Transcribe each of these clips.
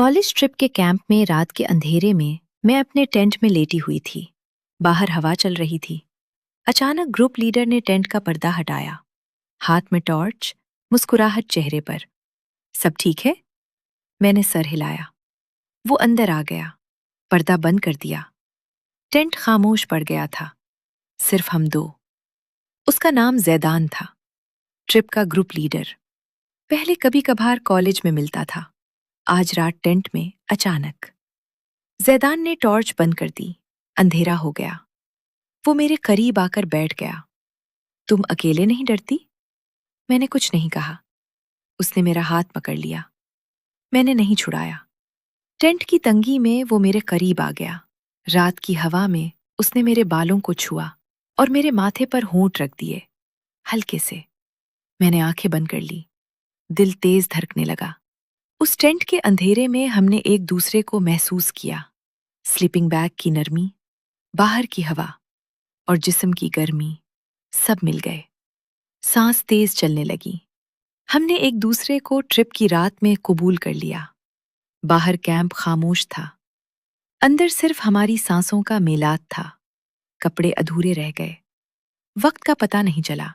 College trip के camp में रात के अंधेरे में मैं अपने टेंट में लेटी हुई थी। बाहर हवा चल रही थी। अचानक ग्रुप लीडर ने टेंट का पर्दा हटाया, हाथ में टॉर्च, मुस्कुराहट चेहरे पर। सब ठीक है? मैंने सर हिलाया। वो अंदर आ गया, पर्दा बंद कर दिया। टेंट खामोश पड़ गया था, सिर्फ हम दो। उसका नाम जैदान था, ट्रिप का ग्रुप लीडर। पहले कभी कभार कॉलेज में मिलता था, आज रात टेंट में अचानक। जैदान ने टॉर्च बंद कर दी। अंधेरा हो गया। वो मेरे करीब आकर बैठ गया। तुम अकेले नहीं डरती? मैंने कुछ नहीं कहा। उसने मेरा हाथ पकड़ लिया। मैंने नहीं छुड़ाया। टेंट की तंगी में वो मेरे करीब आ गया। रात की हवा में उसने मेरे बालों को छुआ और मेरे माथे पर होंठ रख दिए, हल्के से। मैंने आंखें बंद कर ली। दिल तेज धड़कने लगा। उस टेंट के अंधेरे में हमने एक दूसरे को महसूस किया। स्लीपिंग बैग की नरमी, बाहर की हवा और जिस्म की गर्मी, सब मिल गए। सांस तेज चलने लगी। हमने एक दूसरे को ट्रिप की रात में कबूल कर लिया। बाहर कैंप खामोश था। अंदर सिर्फ हमारी सांसों का मेलात था। कपड़े अधूरे रह गए। वक्त का पता नहीं चला।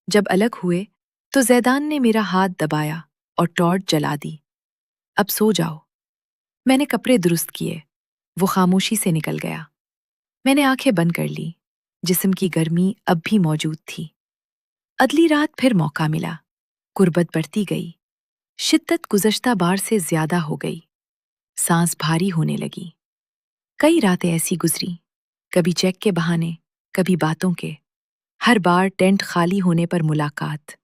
जब अलग हुए तो जैदान ने मेरा हाथ दबाया और टॉर्च जला दी। अब सो जाओ। मैंने कपड़े दुरुस्त किए। वो खामोशी से निकल गया। मैंने आंखें बंद कर ली। जिस्म की गर्मी अब भी मौजूद थी। अगली रात फिर मौका मिला। गुर्बत बढ़ती गई। शिद्दत गुज़श्ता बार से ज्यादा हो गई। सांस भारी होने लगी। कई रातें ऐसी गुजरी, कभी चेक के बहाने, कभी बातों के। हर बार टेंट खाली होने पर मुलाकात।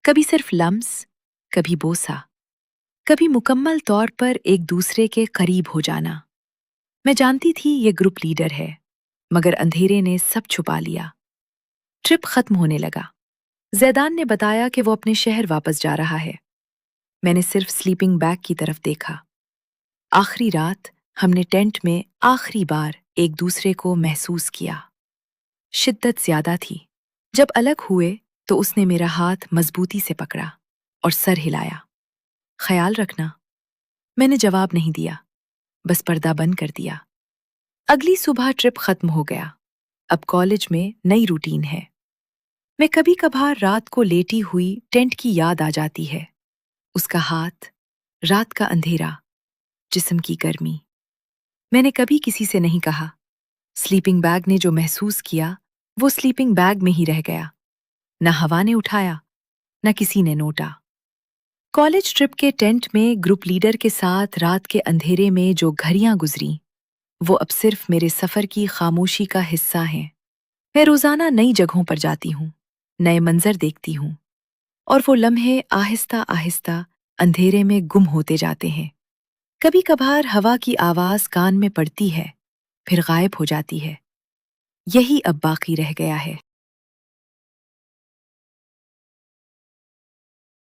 कभी सिर्फ लम्स, कभी बोसा, कभी मुकम्मल तौर पर एक दूसरे के करीब हो जाना। मैं जानती थी ये ग्रुप लीडर है, मगर अंधेरे ने सब छुपा लिया। ट्रिप खत्म होने लगा। जैदान ने बताया कि वो अपने शहर वापस जा रहा है। मैंने सिर्फ स्लीपिंग बैग की तरफ देखा। आखिरी रात हमने टेंट में आखिरी बार एक दूसरे को महसूस किया। शिद्दत ज्यादा थी। जब अलग हुए तो उसने मेरा हाथ मजबूती से पकड़ा और सर हिलाया। ख्याल रखना। मैंने जवाब नहीं दिया, बस पर्दा बंद कर दिया। अगली सुबह ट्रिप खत्म हो गया। अब कॉलेज में नई रूटीन है। मैं कभी कभार रात को लेटी हुई टेंट की याद आ जाती है। उसका हाथ, रात का अंधेरा, जिस्म की गर्मी। मैंने कभी किसी से नहीं कहा। स्लीपिंग बैग ने जो महसूस किया, वो स्लीपिंग बैग में ही रह गया। न हवा ने उठाया, न किसी ने नोटा। कॉलेज ट्रिप के टेंट में ग्रुप लीडर के साथ रात के अंधेरे में जो घड़ियां गुजरी, वो अब सिर्फ मेरे सफर की खामोशी का हिस्सा हैं। मैं रोजाना नई जगहों पर जाती हूँ, नए मंजर देखती हूँ, और वो लम्हे आहिस्ता आहिस्ता अंधेरे में गुम होते जाते हैं। कभी कभार हवा की आवाज कान में पड़ती है, फिर गायब हो जाती है। यही अब बाकी रह गया है।